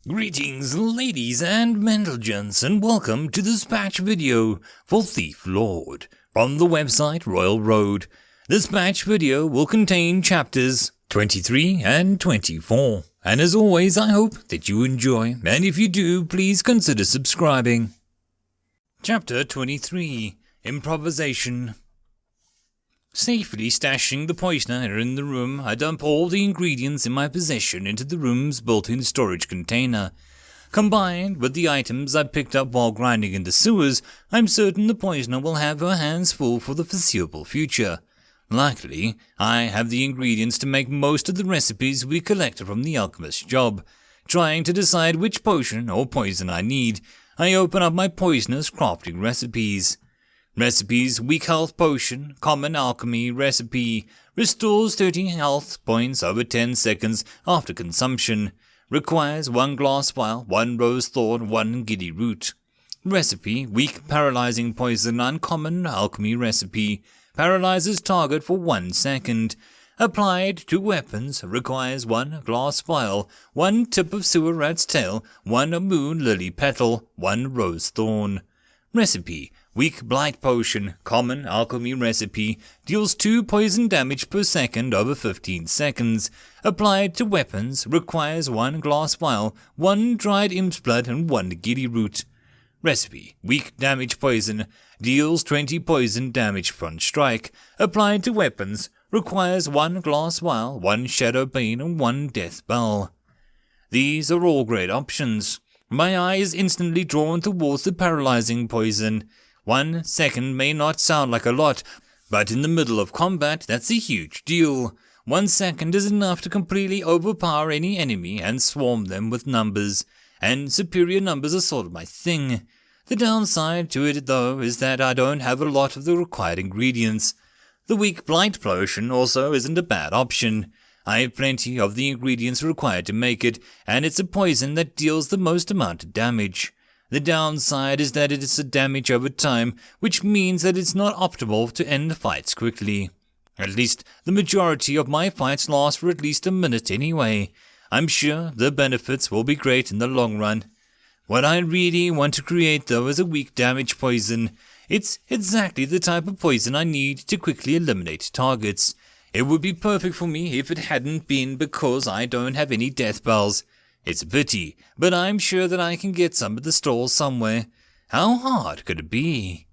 Greetings ladies and gentlemen, and welcome to this patch video for Thief Lord from the website Royal Road. This patch video will contain chapters 23 and 24, and as always I hope that you enjoy, and if you do, please consider subscribing. Chapter 23, Improvisation. Safely stashing the poisoner in the room, I dump all the ingredients in my possession into the room's built-in storage container. Combined with the items I picked up while grinding in the sewers, I'm certain the poisoner will have her hands full for the foreseeable future. Luckily, I have the ingredients to make most of the recipes we collected from the alchemist's job. Trying to decide which potion or poison I need, I open up my poisoner's crafting recipes. Recipes: weak health potion, common alchemy recipe, restores 30 health points over 10 seconds after consumption, requires 1 glass vial, 1 rose thorn, 1 giddy root. Recipe: weak paralyzing poison, uncommon alchemy recipe, paralyzes target for 1 second. Applied to weapons, requires 1 glass vial, 1 tip of sewer rat's tail, 1 moon lily petal, 1 rose thorn. Recipe: weak blight potion, common alchemy recipe, deals 2 poison damage per second over 15 seconds. Applied to weapons, requires 1 glass vial, 1 dried imp's blood and 1 giddy root. Recipe: weak damage poison, deals 20 poison damage front strike. Applied to weapons, requires 1 glass vial, 1 shadow bane and 1 death bell. These are all great options. My eye is instantly drawn towards the paralyzing poison. 1 second may not sound like a lot, but in the middle of combat, that's a huge deal. 1 second is enough to completely overpower any enemy and swarm them with numbers, and superior numbers are sort of my thing. The downside to it, though, is that I don't have a lot of the required ingredients. The weak blight potion also isn't a bad option. I have plenty of the ingredients required to make it, and it's a poison that deals the most amount of damage. The downside is that it is a damage over time, which means that it's not optimal to end fights quickly. At least, the majority of my fights last for at least a minute anyway. I'm sure the benefits will be great in the long run. What I really want to create, though, is a weak damage poison. It's exactly the type of poison I need to quickly eliminate targets. It would be perfect for me if it hadn't been because I don't have any death bells. It's a pity, but I'm sure that I can get some at the store somewhere. How hard could it be?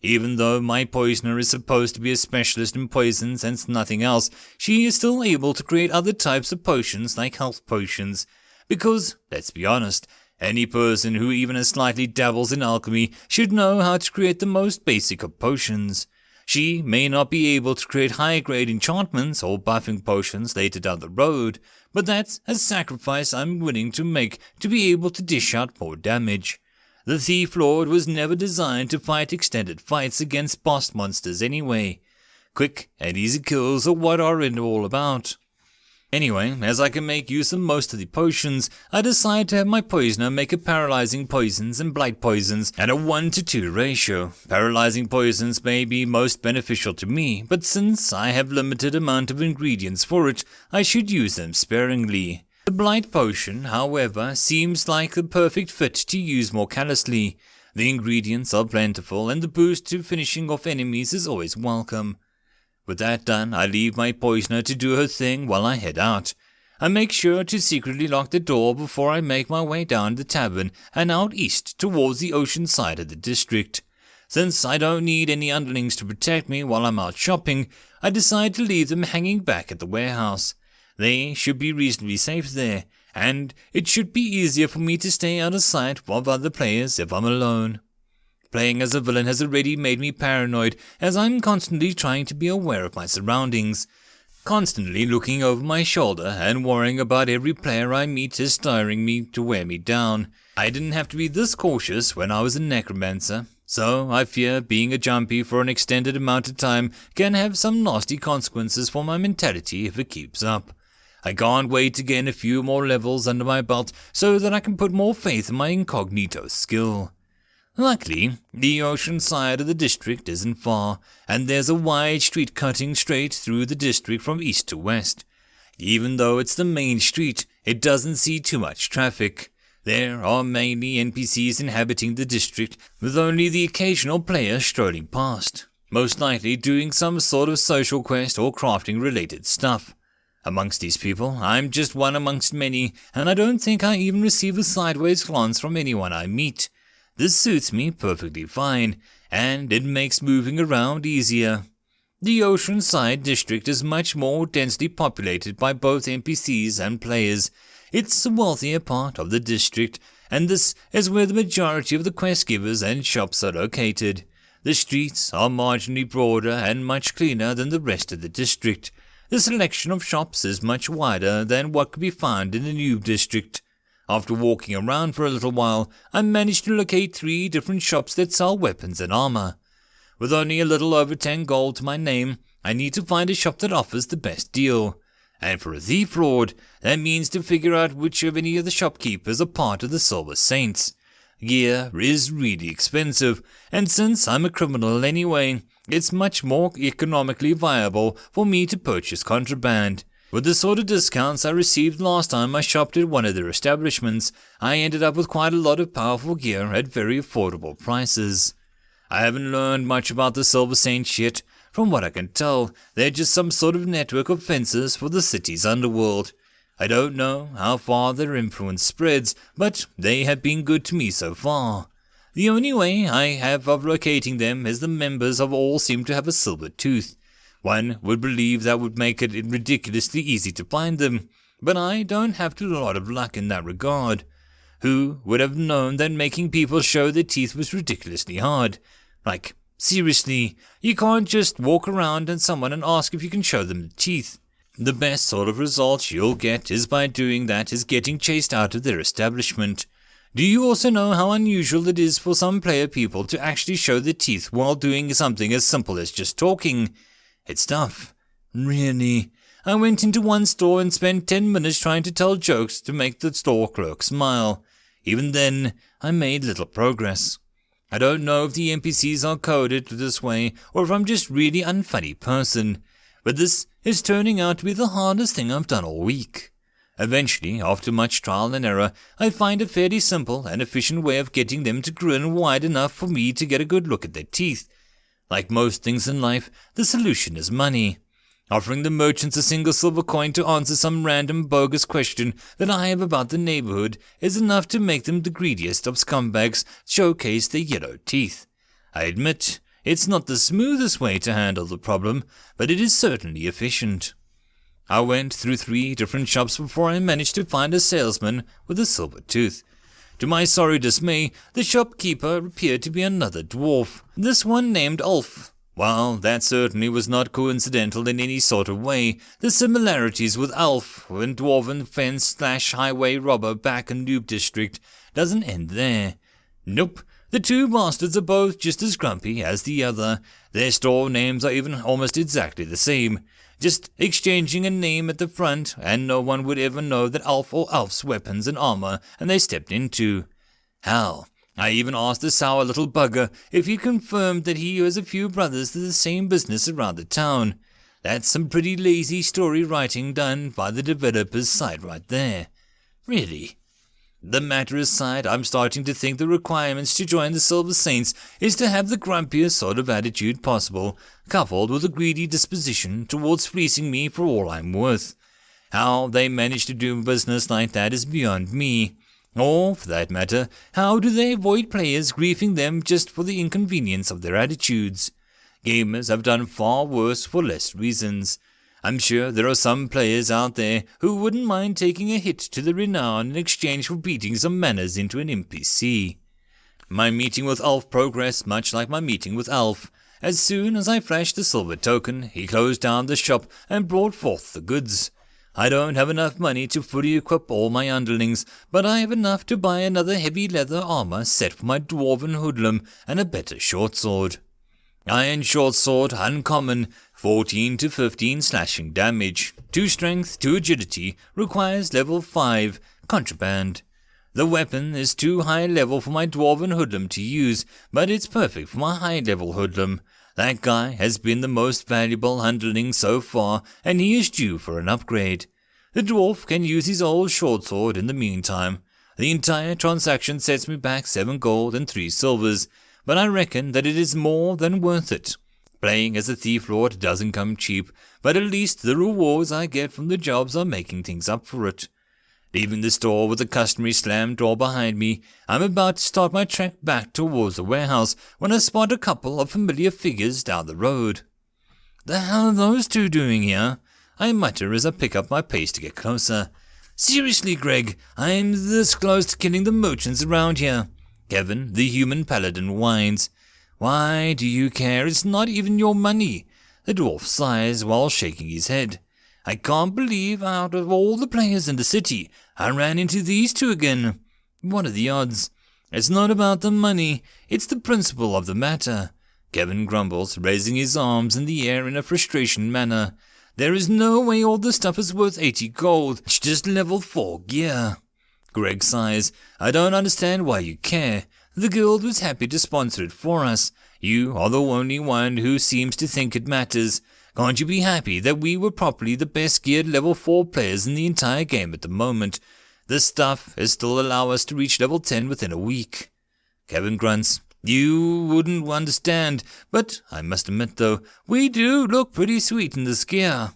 Even though my poisoner is supposed to be a specialist in poisons and nothing else, she is still able to create other types of potions like health potions. Because, let's be honest, any person who even slightly dabbles in alchemy should know how to create the most basic of potions. She may not be able to create high-grade enchantments or buffing potions later down the road, but that's a sacrifice I'm willing to make to be able to dish out more damage. The Thief Lord was never designed to fight extended fights against boss monsters anyway. Quick and easy kills are what are it all about. Anyway, as I can make use of most of the potions, I decide to have my poisoner make a paralyzing poisons and blight poisons at a 1-to-2 ratio. Paralyzing poisons may be most beneficial to me, but since I have limited amount of ingredients for it, I should use them sparingly. The blight potion, however, seems like the perfect fit to use more callously. The ingredients are plentiful, and the boost to finishing off enemies is always welcome. With that done, I leave my poisoner to do her thing while I head out. I make sure to secretly lock the door before I make my way down the tavern and out east towards the ocean side of the district. Since I don't need any underlings to protect me while I'm out shopping, I decide to leave them hanging back at the warehouse. They should be reasonably safe there, and it should be easier for me to stay out of sight of other players if I'm alone. Playing as a villain has already made me paranoid, as I'm constantly trying to be aware of my surroundings. Constantly looking over my shoulder and worrying about every player I meet is stirring me to wear me down. I didn't have to be this cautious when I was a necromancer, so I fear being a jumpy for an extended amount of time can have some nasty consequences for my mentality if it keeps up. I can't wait to gain a few more levels under my belt so that I can put more faith in my incognito skill. Luckily, the ocean side of the district isn't far, and there's a wide street cutting straight through the district from east to west. Even though it's the main street, it doesn't see too much traffic. There are mainly NPCs inhabiting the district, with only the occasional player strolling past, most likely doing some sort of social quest or crafting related stuff. Amongst these people, I'm just one amongst many, and I don't think I even receive a sideways glance from anyone I meet. This suits me perfectly fine, and it makes moving around easier. The Oceanside district is much more densely populated by both NPCs and players. It's a wealthier part of the district, and this is where the majority of the quest givers and shops are located. The streets are marginally broader and much cleaner than the rest of the district. The selection of shops is much wider than what could be found in the new district. After walking around for a little while, I managed to locate 3 different shops that sell weapons and armor. With only a little over 10 gold to my name, I need to find a shop that offers the best deal. And for a thief lord, that means to figure out which of any of the shopkeepers are part of the Silver Saints. Gear is really expensive, and since I'm a criminal anyway, it's much more economically viable for me to purchase contraband. With the sort of discounts I received last time I shopped at one of their establishments, I ended up with quite a lot of powerful gear at very affordable prices. I haven't learned much about the Silver Saints yet. From what I can tell, they're just some sort of network of fences for the city's underworld. I don't know how far their influence spreads, but they have been good to me so far. The only way I have of locating them is the members of all seem to have a silver tooth. One would believe that would make it ridiculously easy to find them, but I don't have a lot of luck in that regard. Who would have known that making people show their teeth was ridiculously hard? Like, seriously, you can't just walk around and someone and ask if you can show them the teeth. The best sort of result you'll get is by doing that is getting chased out of their establishment. Do you also know how unusual it is for some player people to actually show their teeth while doing something as simple as just talking? It's tough. Really. I went into one store and spent 10 minutes trying to tell jokes to make the store clerk smile. Even then, I made little progress. I don't know if the NPCs are coded this way or if I'm just really unfunny person, but this is turning out to be the hardest thing I've done all week. Eventually, after much trial and error, I find a fairly simple and efficient way of getting them to grin wide enough for me to get a good look at their teeth. Like most things in life, the solution is money. Offering the merchants a single silver coin to answer some random bogus question that I have about the neighborhood is enough to make them the greediest of scumbags showcase their yellow teeth. I admit, it's not the smoothest way to handle the problem, but it is certainly efficient. I went through 3 different shops before I managed to find a salesman with a silver tooth. To my sorry dismay, the shopkeeper appeared to be another dwarf, this one named Ulf. While that certainly was not coincidental in any sort of way, the similarities with Ulf and Dwarven Fence/Highway Robber back in Noob District doesn't end there. Nope, the 2 bastards are both just as grumpy as the other. Their store names are even almost exactly the same, just exchanging a name at the front, and no one would ever know that Ulf or Ulf's weapons and armor and they stepped into. Hell, I even asked the sour little bugger if he confirmed that he has a few brothers to the same business around the town. That's some pretty lazy story writing done by the developer's side right there. Really. The matter aside, I'm starting to think the requirements to join the Silver Saints is to have the grumpiest sort of attitude possible, coupled with a greedy disposition towards fleecing me for all I'm worth. How they manage to do business like that is beyond me. Or, for that matter, how do they avoid players griefing them just for the inconvenience of their attitudes? Gamers have done far worse for less reasons. I'm sure there are some players out there who wouldn't mind taking a hit to the renown in exchange for beating some manners into an NPC. My meeting with Ulf progressed much like my meeting with Ulf. As soon as I flashed the silver token, he closed down the shop and brought forth the goods. I don't have enough money to fully equip all my underlings, but I have enough to buy another heavy leather armor set for my dwarven hoodlum and a better short sword. Iron short sword, uncommon, 14 to 15 slashing damage, 2 strength, 2 agility, requires level 5, contraband. The weapon is too high level for my dwarven hoodlum to use, but it's perfect for my high level hoodlum. That guy has been the most valuable underling so far, and he is due for an upgrade. The dwarf can use his old short sword in the meantime. The entire transaction sets me back 7 gold and 3 silvers, but I reckon that it is more than worth it. Playing as a thief lord doesn't come cheap, but at least the rewards I get from the jobs are making things up for it. Leaving the store with the customary slammed door behind me, I'm about to start my trek back towards the warehouse when I spot a couple of familiar figures down the road. "The hell are those two doing here?" I mutter as I pick up my pace to get closer. "Seriously, Greg, I'm this close to killing the merchants around here." Kevin, the human paladin, whines. "Why do you care? It's not even your money." The dwarf sighs while shaking his head. "I can't believe out of all the players in the city, I ran into these two again. What are the odds? It's not about the money, it's the principle of the matter." Kevin grumbles, raising his arms in the air in a frustration manner. "There is no way all this stuff is worth 80 gold, it's just level 4 gear." Greg sighs. "I don't understand why you care. The guild was happy to sponsor it for us. You are the only one who seems to think it matters. Can't you be happy that we were probably the best geared level 4 players in the entire game at the moment? This stuff is still allow us to reach level 10 within a week." Kevin grunts. "You wouldn't understand, but I must admit though, we do look pretty sweet in this gear."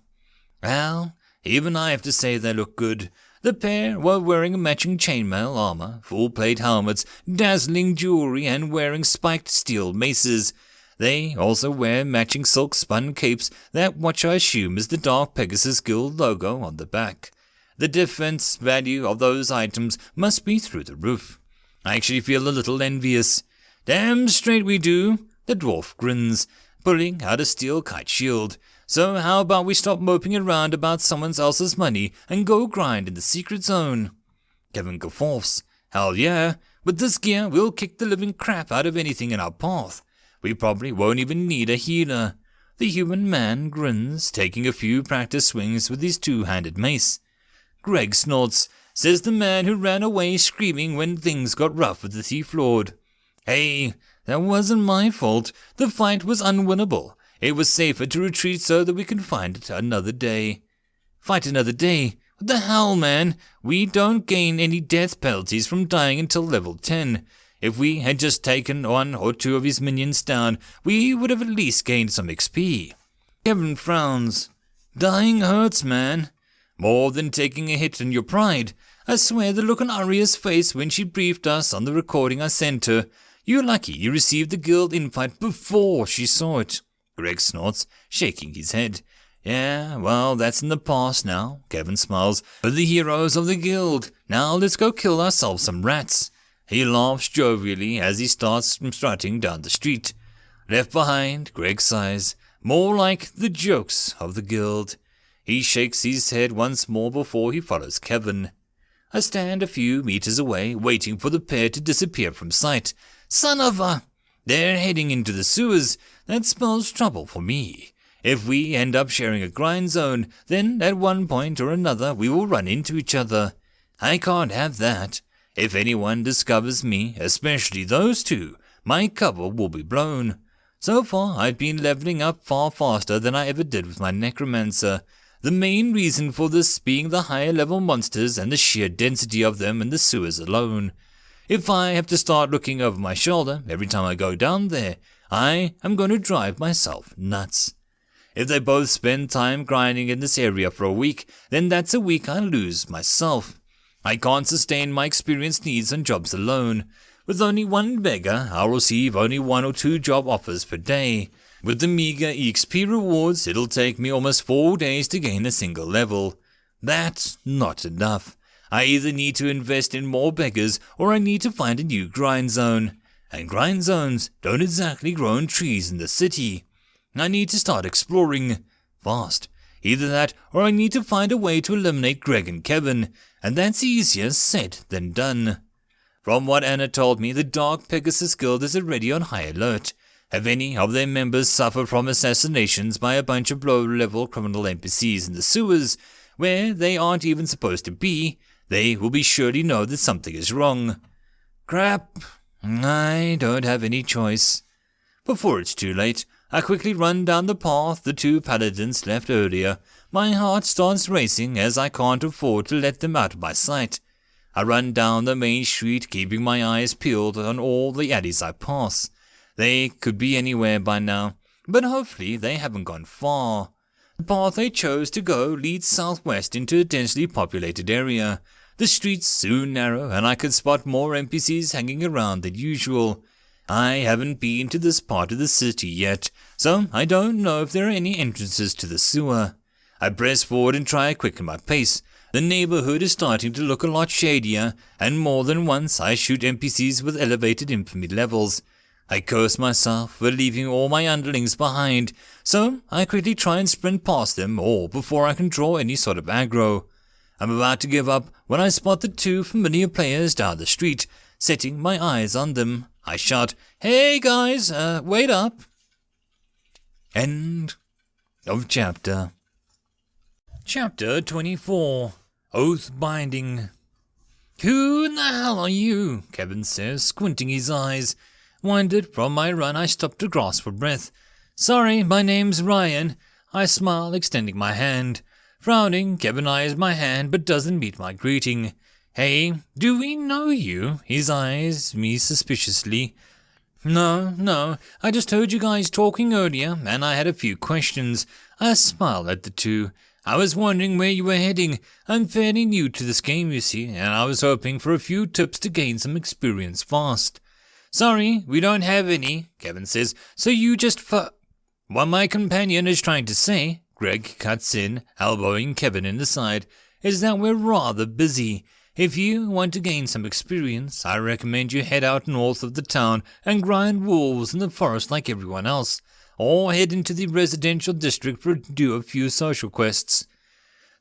"Well, even I have to say they look good. The pair were wearing matching chainmail armor, full-plate helmets, dazzling jewelry, and wearing spiked steel maces. They also wear matching silk-spun capes that which I assume is the Dark Pegasus Guild logo on the back. The defense value of those items must be through the roof. I actually feel a little envious." "Damn straight we do." The dwarf grins, pulling out a steel kite shield. "So how about we stop moping around about someone else's money and go grind in the secret zone?" Kevin guffaws. "Hell yeah, with this gear we'll kick the living crap out of anything in our path. We probably won't even need a healer." The human man grins, taking a few practice swings with his 2-handed mace. Greg snorts, says the man who ran away screaming when things got rough with the thief lord. "Hey, that wasn't my fault. The fight was unwinnable. It was safer to retreat so that we can find it another day." "Fight another day? What the hell, man? We don't gain any death penalties from dying until level 10. If we had just taken 1 or 2 of his minions down, we would have at least gained some XP. Kevin frowns. "Dying hurts, man. More than taking a hit in your pride. I swear the look on Arya's face when she briefed us on the recording I sent her. You're lucky you received the guild invite before she saw it." Greg snorts, shaking his head. "Yeah, well, that's in the past now." Kevin smiles. "We're the heroes of the guild. Now let's go kill ourselves some rats." He laughs jovially as he starts strutting down the street. Left behind, Greg sighs. More like the jokes of the guild. He shakes his head once more before he follows Kevin. I stand a few meters away, waiting for the pair to disappear from sight. Son of a... They're heading into the sewers. That spells trouble for me. If we end up sharing a grind zone, then at one point or another we will run into each other. I can't have that. If anyone discovers me, especially those two, my cover will be blown. So far, I've been leveling up far faster than I ever did with my necromancer. The main reason for this being the higher level monsters and the sheer density of them in the sewers alone. If I have to start looking over my shoulder every time I go down there, I am going to drive myself nuts. If they both spend time grinding in this area for a week, then that's a week I lose myself. I can't sustain my experience needs on jobs alone. With only one beggar, I'll receive only 1 or 2 job offers per day. With the meager EXP rewards, it'll take me almost 4 days to gain a single level. That's not enough. I either need to invest in more beggars or I need to find a new grind zone. And grind zones don't exactly grow on trees in the city. I need to start exploring fast. Either that or I need to find a way to eliminate Greg and Kevin, and that's easier said than done. From what Anna told me, the Dark Pegasus Guild is already on high alert. Have any of their members suffered from assassinations by a bunch of low-level criminal NPCs in the sewers, where they aren't even supposed to be, they will be sure to know that something is wrong. Crap, I don't have any choice. Before it's too late, I quickly run down the path the 2 paladins left earlier. My heart starts racing as I can't afford to let them out of my sight. I run down the main street, keeping my eyes peeled on all the addies I pass. They could be anywhere by now, but hopefully they haven't gone far. The path I chose to go leads southwest into a densely populated area. The streets soon narrow, and I could spot more NPCs hanging around than usual. I haven't been to this part of the city yet, so I don't know if there are any entrances to the sewer. I press forward and try to quicken my pace. The neighborhood is starting to look a lot shadier, and more than once I shoot NPCs with elevated infamy levels. I curse myself for leaving all my underlings behind, so I quickly try and sprint past them all before I can draw any sort of aggro. I'm about to give up when I spot the two familiar players down the street, setting my eyes on them. I shout, "Hey guys, wait up!" End of chapter. Chapter 24. Oath Binding. "Who in the hell are you?" Kevin says, squinting his eyes. Winded from my run, I stop to grasp for breath. "Sorry, my name's Ryan." I smile, extending my hand. Frowning, Kevin eyes my hand but doesn't meet my greeting. "Hey, do we know you?" His eyes me suspiciously. No, I just heard you guys talking earlier, and I had a few questions." I smile at the two. "I was wondering where you were heading. I'm fairly new to this game, you see, and I was hoping for a few tips to gain some experience fast." "Sorry, we don't have any," Kevin says, "so you just What my companion is trying to say," Greg cuts in, elbowing Kevin in the side, "is that we're rather busy. If you want to gain some experience, I recommend you head out north of the town and grind wolves in the forest like everyone else, or head into the residential district to do a few social quests."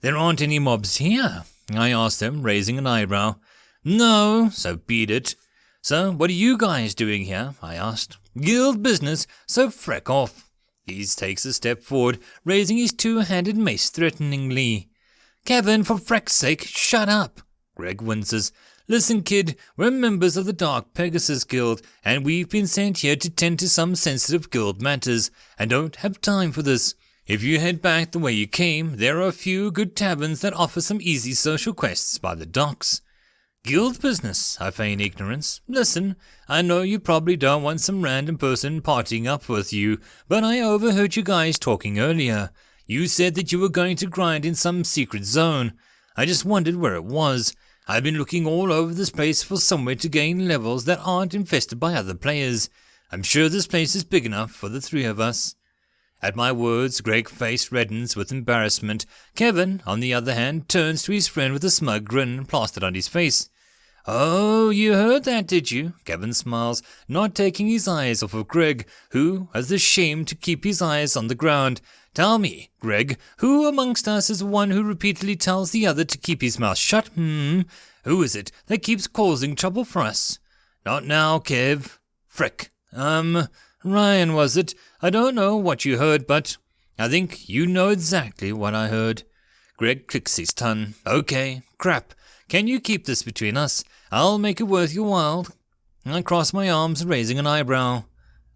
"There aren't any mobs here?" I asked him, raising an eyebrow. "No, so beat it." "So what are you guys doing here?" I asked. "Guild business, so freck off." He takes a step forward, raising his two-handed mace threateningly. "Kevin, for freck's sake, shut up." Greg winces. "Listen, kid, we're members of the Dark Pegasus Guild, and we've been sent here to tend to some sensitive guild matters, and don't have time for this. If you head back the way you came, there are a few good taverns that offer some easy social quests by the docks." "Guild business," I feign ignorance. "Listen, I know you probably don't want some random person partying up with you, but I overheard you guys talking earlier. You said that you were going to grind in some secret zone. I just wondered where it was. I've been looking all over this place for somewhere to gain levels that aren't infested by other players. I'm sure this place is big enough for the three of us." At my words, Greg's face reddens with embarrassment. Kevin, on the other hand, turns to his friend with a smug grin plastered on his face. "Oh, you heard that, did you?" Kevin smiles, not taking his eyes off of Greg, who has the shame to keep his eyes on the ground. "Tell me, Greg, who amongst us is the one who repeatedly tells the other to keep his mouth shut? Who is it that keeps causing trouble for us?" "Not now, Kev." "Frick. Ryan, was it? I don't know what you heard, but I think you know exactly what I heard." Greg clicks his tongue. "Okay, crap. Can you keep this between us? I'll make it worth your while." I cross my arms, raising an eyebrow.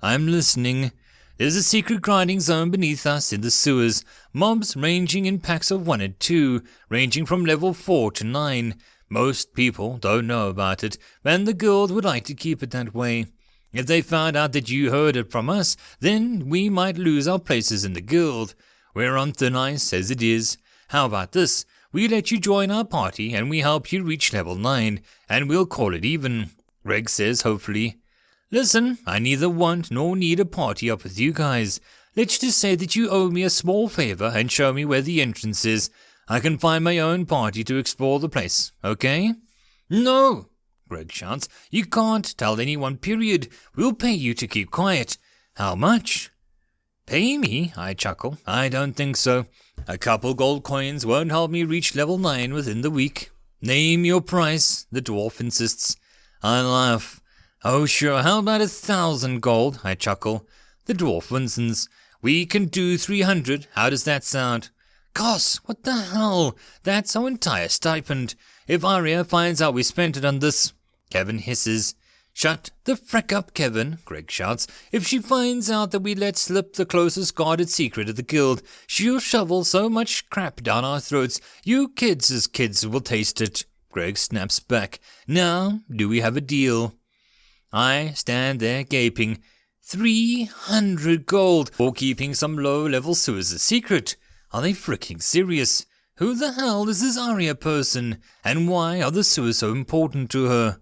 "I'm listening." "There's a secret grinding zone beneath us in the sewers. Mobs ranging in packs of 1 and 2, ranging from level 4 to 9. Most people don't know about it, and the guild would like to keep it that way. If they found out that you heard it from us, then we might lose our places in the guild. We're on thin ice as it is. How about this? We let you join our party and we help you reach level 9, and we'll call it even," Greg says hopefully. "Listen, I neither want nor need a party up with you guys. Let's just say that you owe me a small favor and show me where the entrance is. I can find my own party to explore the place, okay?" "No!" Greg shouts. "You can't tell anyone, period. We'll pay you to keep quiet." "How much?" "Pay me?" I chuckle. "I don't think so. A couple gold coins won't help me reach level 9 within the week." "Name your price," the dwarf insists. I laugh. "Oh sure, how about 1,000 gold?" I chuckle. The dwarf winces. "We can do 300. How does that sound?" "Goss, what the hell? That's our entire stipend. If Arya finds out we spent it on this..." Kevin hisses. "Shut the frick up, Kevin," Greg shouts. "If she finds out that we let slip the closest guarded secret of the guild, she'll shovel so much crap down our throats, you kids' kids will taste it." Greg snaps back. Now, do we have a deal? I stand there gaping. 300 gold for keeping some low-level sewers a secret. Are they freaking serious? Who the hell is this Aria person, and why are the sewers so important to her?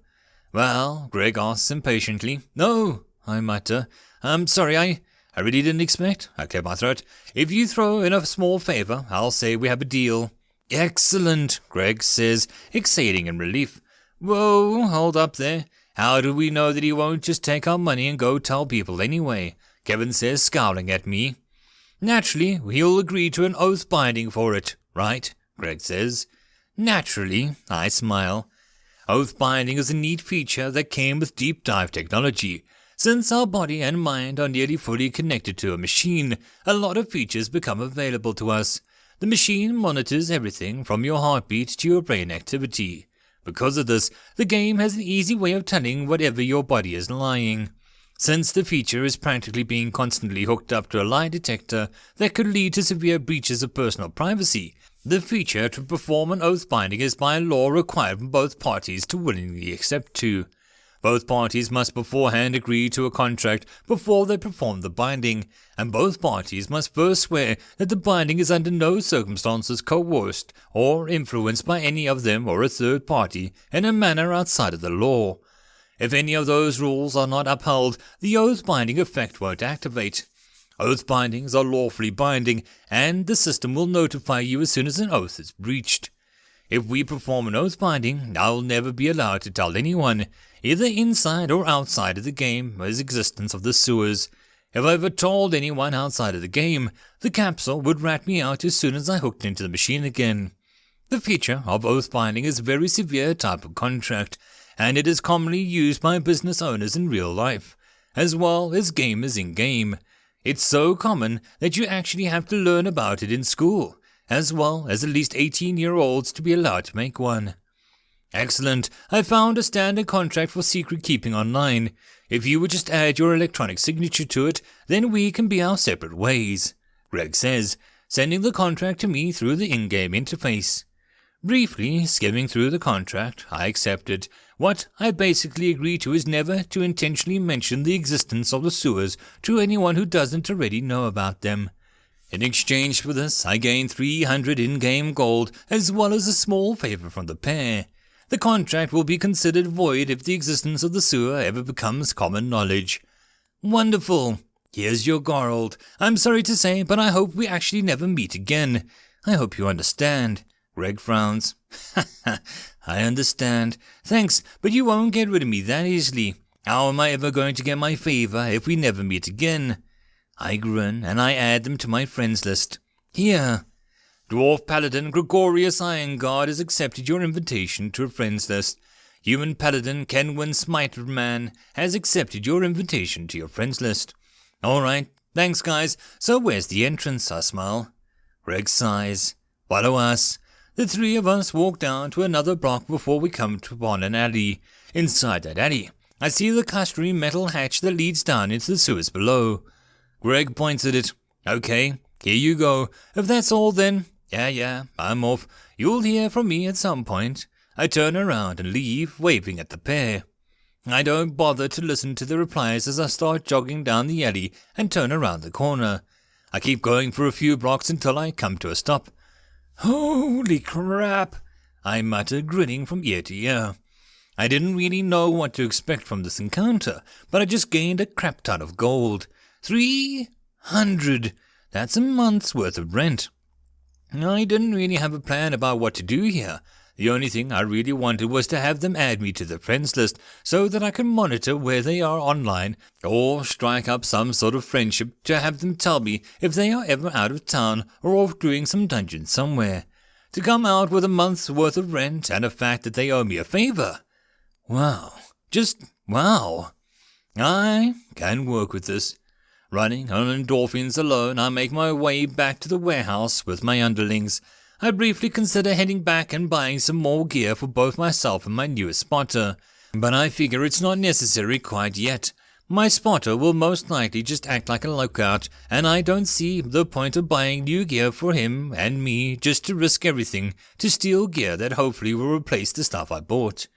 Well, Greg asks impatiently. No, I mutter. I'm sorry, I really didn't expect. I clear my throat. If you throw in a small favor, I'll say we have a deal. Excellent, Greg says, exhaling in relief. Whoa, hold up there. How do we know that he won't just take our money and go tell people anyway? Kevin says, scowling at me. Naturally, he'll agree to an oath binding for it, right? Greg says. Naturally, I smile. Oath binding is a neat feature that came with deep dive technology. Since our body and mind are nearly fully connected to a machine, a lot of features become available to us. The machine monitors everything from your heartbeat to your brain activity. Because of this, the game has an easy way of telling whatever your body is lying. Since the feature is practically being constantly hooked up to a lie detector that could lead to severe breaches of personal privacy, the feature to perform an oath binding is by law required from both parties to willingly accept to. Both parties must beforehand agree to a contract before they perform the binding, and both parties must first swear that the binding is under no circumstances coerced or influenced by any of them or a third party in a manner outside of the law. If any of those rules are not upheld, the oath binding effect won't activate. Oath bindings are lawfully binding, and the system will notify you as soon as an oath is breached. If we perform an oath binding, I'll never be allowed to tell anyone, either inside or outside of the game, the existence of the sewers. If I ever told anyone outside of the game, the capsule would rat me out as soon as I hooked into the machine again. The feature of oath binding is a very severe type of contract, and it is commonly used by business owners in real life, as well as gamers in-game. It's so common that you actually have to learn about it in school, as well as at least 18-year-olds to be allowed to make one. Excellent. I found a standard contract for secret keeping online. If you would just add your electronic signature to it, then we can be our separate ways, Greg says, sending the contract to me through the in-game interface. Briefly skimming through the contract, I accepted. What I basically agree to is never to intentionally mention the existence of the sewers to anyone who doesn't already know about them. In exchange for this, I gain 300 in-game gold, as well as a small favor from the pair. The contract will be considered void if the existence of the sewer ever becomes common knowledge. Wonderful. Here's your gold. I'm sorry to say, but I hope we actually never meet again. I hope you understand. Greg frowns. I understand. Thanks, but you won't get rid of me that easily. How am I ever going to get my favor if we never meet again? I grin, and I add them to my friends list. Here. Dwarf Paladin Gregorius Ironguard has accepted your invitation to a friends list. Human Paladin Kenwin Smiterman has accepted your invitation to your friends list. Alright, thanks guys. So where's the entrance? I smile. Greg sighs. Follow us. The three of us walk down to another block before we come upon an alley. Inside that alley, I see the customary metal hatch that leads down into the sewers below. Greg points at it. Okay, here you go. If that's all then, yeah, I'm off. You'll hear from me at some point. I turn around and leave, waving at the pair. I don't bother to listen to the replies as I start jogging down the alley and turn around the corner. I keep going for a few blocks until I come to a stop. Holy crap, I mutter, grinning from ear to ear. I didn't really know what to expect from this encounter, but I just gained a crap ton of gold. 300! That's a month's worth of rent. I didn't really have a plan about what to do here. The only thing I really wanted was to have them add me to the friends list so that I can monitor where they are online, or strike up some sort of friendship to have them tell me if they are ever out of town or off doing some dungeon somewhere. To come out with a month's worth of rent and the fact that they owe me a favor. Wow. Just wow. I can work with this. Running on endorphins alone, I make my way back to the warehouse with my underlings. I briefly consider heading back and buying some more gear for both myself and my newest spotter, but I figure it's not necessary quite yet. My spotter will most likely just act like a lookout, and I don't see the point of buying new gear for him and me just to risk everything to steal gear that hopefully will replace the stuff I bought.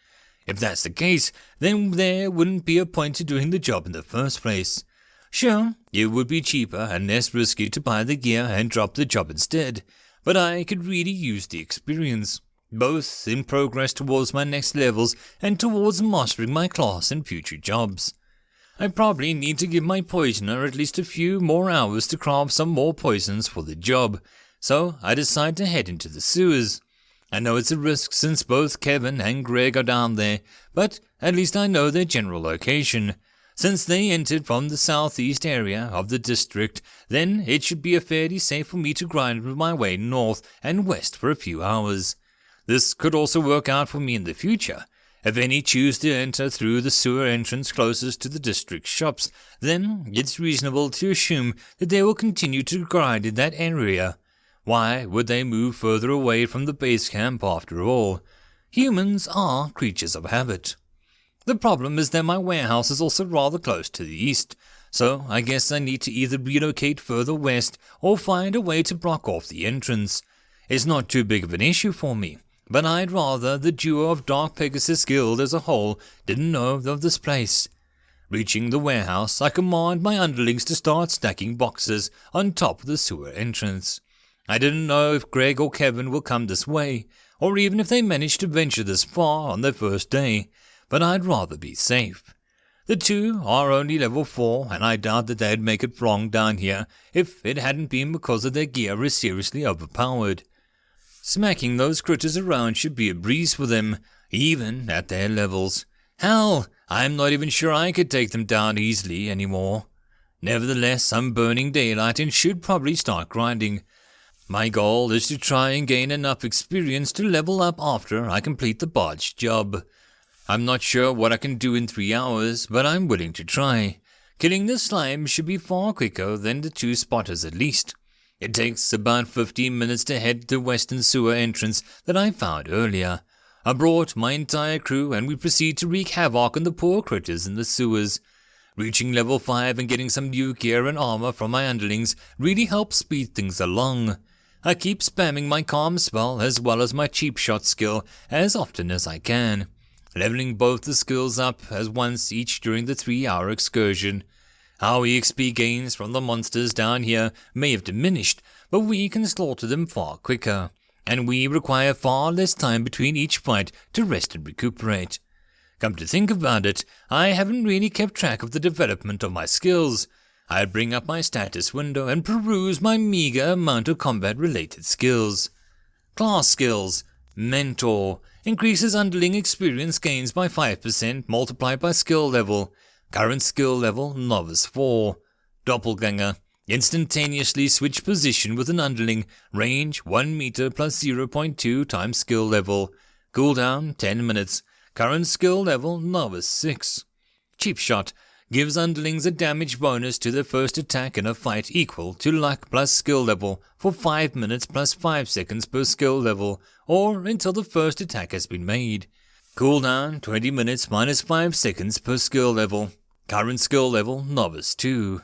If that's the case, then there wouldn't be a point to doing the job in the first place. Sure, it would be cheaper and less risky to buy the gear and drop the job instead, but I could really use the experience, both in progress towards my next levels and towards mastering my class in future jobs. I probably need to give my poisoner at least a few more hours to craft some more poisons for the job, so I decide to head into the sewers. I know it's a risk since both Kevin and Greg are down there, but at least I know their general location. Since they entered from the southeast area of the district, then it should be fairly safe for me to grind my way north and west for a few hours. This could also work out for me in the future. If any choose to enter through the sewer entrance closest to the district shops, then it's reasonable to assume that they will continue to grind in that area. Why would they move further away from the base camp after all? Humans are creatures of habit. The problem is that my warehouse is also rather close to the east, so I guess I need to either relocate further west or find a way to block off the entrance. It's not too big of an issue for me, but I'd rather the duo of Dark Pegasus Guild as a whole didn't know of this place. Reaching the warehouse, I command my underlings to start stacking boxes on top of the sewer entrance. I didn't know if Greg or Kevin will come this way, or even if they manage to venture this far on their first day, but I'd rather be safe. The two are only level 4, and I doubt that they'd make it long down here if it hadn't been because of their gear is seriously overpowered. Smacking those critters around should be a breeze for them, even at their levels. Hell, I'm not even sure I could take them down easily anymore. Nevertheless, I'm burning daylight and should probably start grinding. My goal is to try and gain enough experience to level up after I complete the barge job. I'm not sure what I can do in 3 hours, but I'm willing to try. Killing the slime should be far quicker than the 2 spotters at least. It takes about 15 minutes to head to the western sewer entrance that I found earlier. I brought my entire crew and we proceed to wreak havoc on the poor critters in the sewers. Reaching level 5 and getting some new gear and armor from my underlings really helps speed things along. I keep spamming my calm spell as well as my cheap shot skill as often as I can, leveling both the skills up as once each during the 3-hour excursion. Our EXP gains from the monsters down here may have diminished, but we can slaughter them far quicker, and we require far less time between each fight to rest and recuperate. Come to think about it, I haven't really kept track of the development of my skills. I bring up my status window and peruse my meager amount of combat-related skills. Class skills. Mentor. Increases underling experience gains by 5% multiplied by skill level. Current skill level, Novice 4. Doppelganger. Instantaneously switch position with an underling. Range 1 meter plus 0.2 times skill level. Cooldown 10 minutes. Current skill level, Novice 6. Cheap shot. Gives underlings a damage bonus to their first attack in a fight equal to luck plus skill level for 5 minutes plus 5 seconds per skill level, or until the first attack has been made. Cooldown 20 minutes minus 5 seconds per skill level. Current skill level, Novice 2.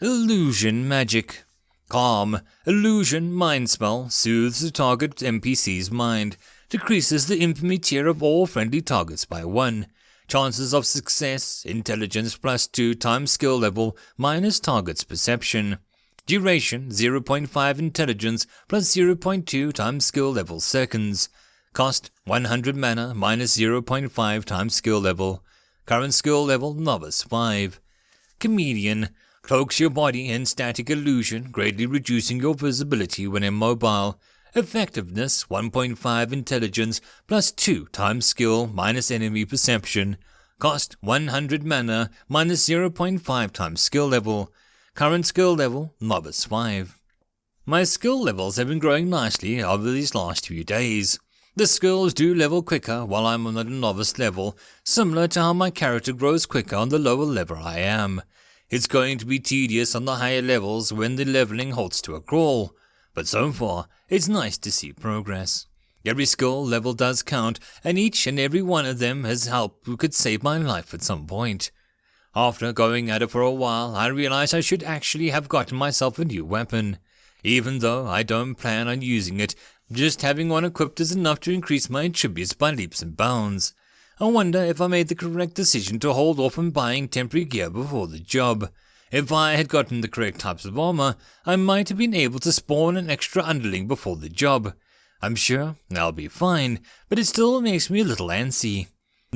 Illusion magic. Calm. Illusion mind spell soothes the target NPC's mind. Decreases the infamy tier of all friendly targets by 1. Chances of success, intelligence plus 2 times skill level minus target's perception. Duration 0.5 intelligence plus 0.2 times skill level seconds. Cost 100 mana minus 0.5 times skill level. Current skill level Novice 5. Chameleon. Cloaks your body in static illusion, greatly reducing your visibility when immobile. Effectiveness 1.5 intelligence plus 2 times skill minus enemy perception. Cost 100 mana minus 0.5 times skill level. Current skill level Novice 5. My skill levels have been growing nicely over these last few days. The skills do level quicker while I'm on a novice level, similar to how my character grows quicker on the lower level I am. It's going to be tedious on the higher levels when the leveling halts to a crawl. But so far, it's nice to see progress. Every skill level does count, and each and every one of them has helped who could save my life at some point. After going at it for a while, I realized I should actually have gotten myself a new weapon. Even though I don't plan on using it, just having one equipped is enough to increase my attributes by leaps and bounds. I wonder if I made the correct decision to hold off on buying temporary gear before the job. If I had gotten the correct types of armor, I might have been able to spawn an extra underling before the job. I'm sure I'll be fine, but it still makes me a little antsy.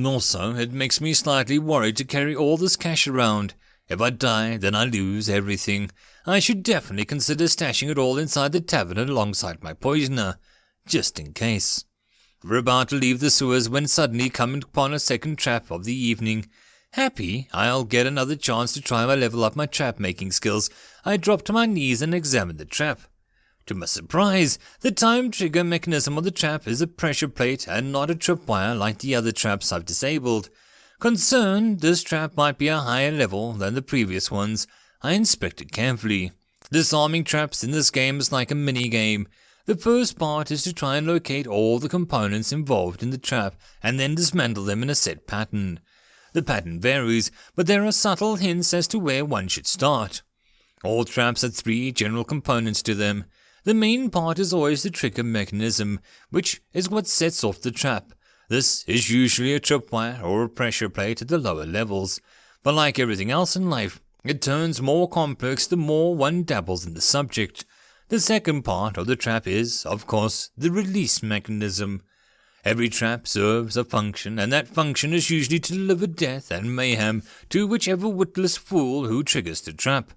Also, it makes me slightly worried to carry all this cash around. If I die, then I lose everything. I should definitely consider stashing it all inside the tavern alongside my poisoner, just in case. We're about to leave the sewers when suddenly coming upon a second trap of the evening. Happy I'll get another chance to try and level up my trap-making skills, I drop to my knees and examine the trap. To my surprise, the time trigger mechanism of the trap is a pressure plate and not a tripwire like the other traps I've disabled. Concerned this trap might be a higher level than the previous ones, I inspect it carefully. Disarming traps in this game is like a mini-game. The first part is to try and locate all the components involved in the trap and then dismantle them in a set pattern. The pattern varies, but there are subtle hints as to where one should start. All traps have 3 general components to them. The main part is always the trigger mechanism, which is what sets off the trap. This is usually a tripwire or a pressure plate at the lower levels, but like everything else in life, it turns more complex the more one dabbles in the subject. The second part of the trap is, of course, the release mechanism. Every trap serves a function, and that function is usually to deliver death and mayhem to whichever witless fool who triggers the trap.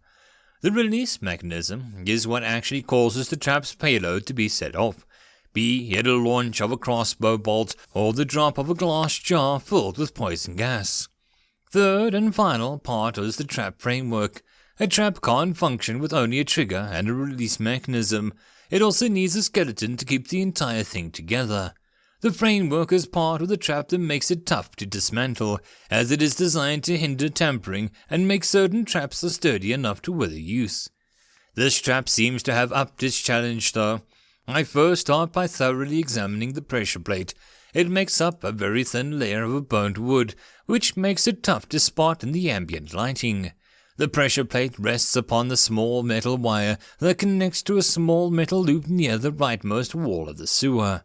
The release mechanism is what actually causes the trap's payload to be set off, be it a launch of a crossbow bolt or the drop of a glass jar filled with poison gas. Third and final part is the trap framework. A trap can't function with only a trigger and a release mechanism. It also needs a skeleton to keep the entire thing together. The framework is part of the trap that makes it tough to dismantle, as it is designed to hinder tampering and make certain traps sturdy enough to wither use. This trap seems to have upped its challenge though. I first start by thoroughly examining the pressure plate. It makes up a very thin layer of burnt wood, which makes it tough to spot in the ambient lighting. The pressure plate rests upon the small metal wire that connects to a small metal loop near the rightmost wall of the sewer.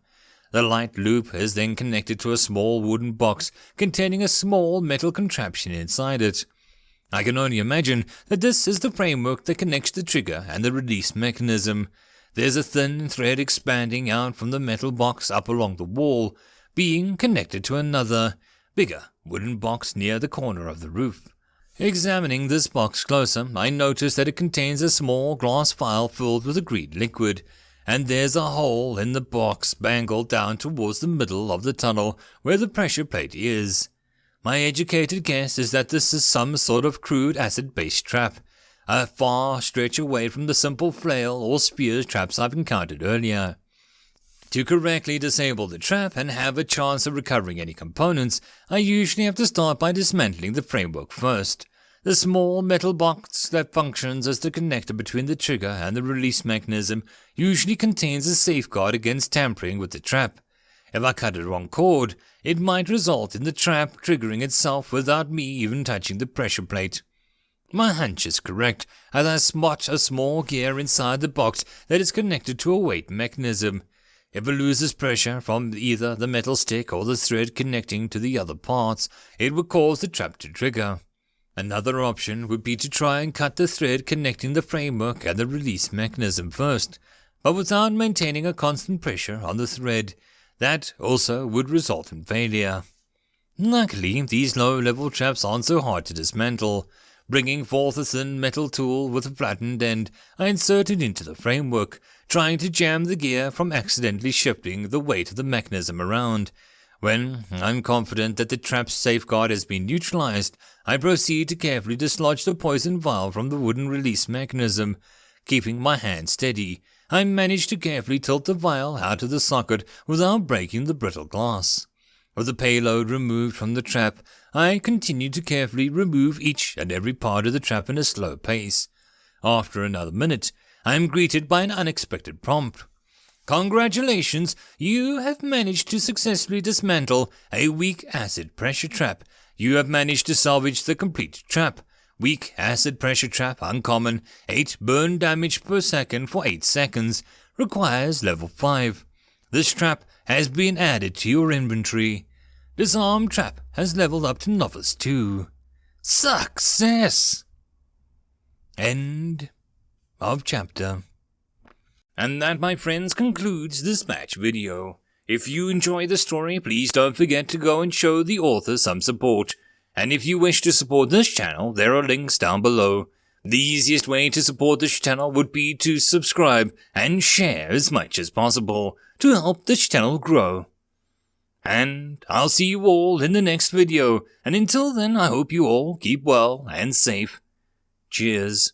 The light loop is then connected to a small wooden box containing a small metal contraption inside it. I can only imagine that this is the framework that connects the trigger and the release mechanism. There's a thin thread expanding out from the metal box up along the wall, being connected to another, bigger wooden box near the corner of the roof. Examining this box closer, I notice that it contains a small glass vial filled with a green liquid, and there's a hole in the box bangled down towards the middle of the tunnel where the pressure plate is. My educated guess is that this is some sort of crude acid-based trap, a far stretch away from the simple flail or spear traps I've encountered earlier. To correctly disable the trap and have a chance of recovering any components, I usually have to start by dismantling the framework first. The small metal box that functions as the connector between the trigger and the release mechanism usually contains a safeguard against tampering with the trap. If I cut a wrong cord, it might result in the trap triggering itself without me even touching the pressure plate. My hunch is correct, as I spot a small gear inside the box that is connected to a weight mechanism. If it loses pressure from either the metal stick or the thread connecting to the other parts, it would cause the trap to trigger. Another option would be to try and cut the thread connecting the framework and the release mechanism first, but without maintaining a constant pressure on the thread. That also would result in failure. Luckily, these low-level traps aren't so hard to dismantle. Bringing forth a thin metal tool with a flattened end, I insert it into the framework, trying to jam the gear from accidentally shifting the weight of the mechanism around. When I'm confident that the trap's safeguard has been neutralized, I proceed to carefully dislodge the poison vial from the wooden release mechanism. Keeping my hand steady, I manage to carefully tilt the vial out of the socket without breaking the brittle glass. With the payload removed from the trap, I continue to carefully remove each and every part of the trap in a slow pace. After another minute, I am greeted by an unexpected prompt. Congratulations, you have managed to successfully dismantle a weak acid pressure trap. You have managed to salvage the complete trap. Weak acid pressure trap, uncommon, 8 burn damage per second for 8 seconds, requires level 5. This trap has been added to your inventory. Disarm trap has leveled up to novice 2. Success! End of chapter. And that, my friends, concludes this patch video. If you enjoy the story, please don't forget to go and show the author some support. And if you wish to support this channel, there are links down below. The easiest way to support this channel would be to subscribe and share as much as possible to help this channel grow. And I'll see you all in the next video, and until then I hope you all keep well and safe. Cheers.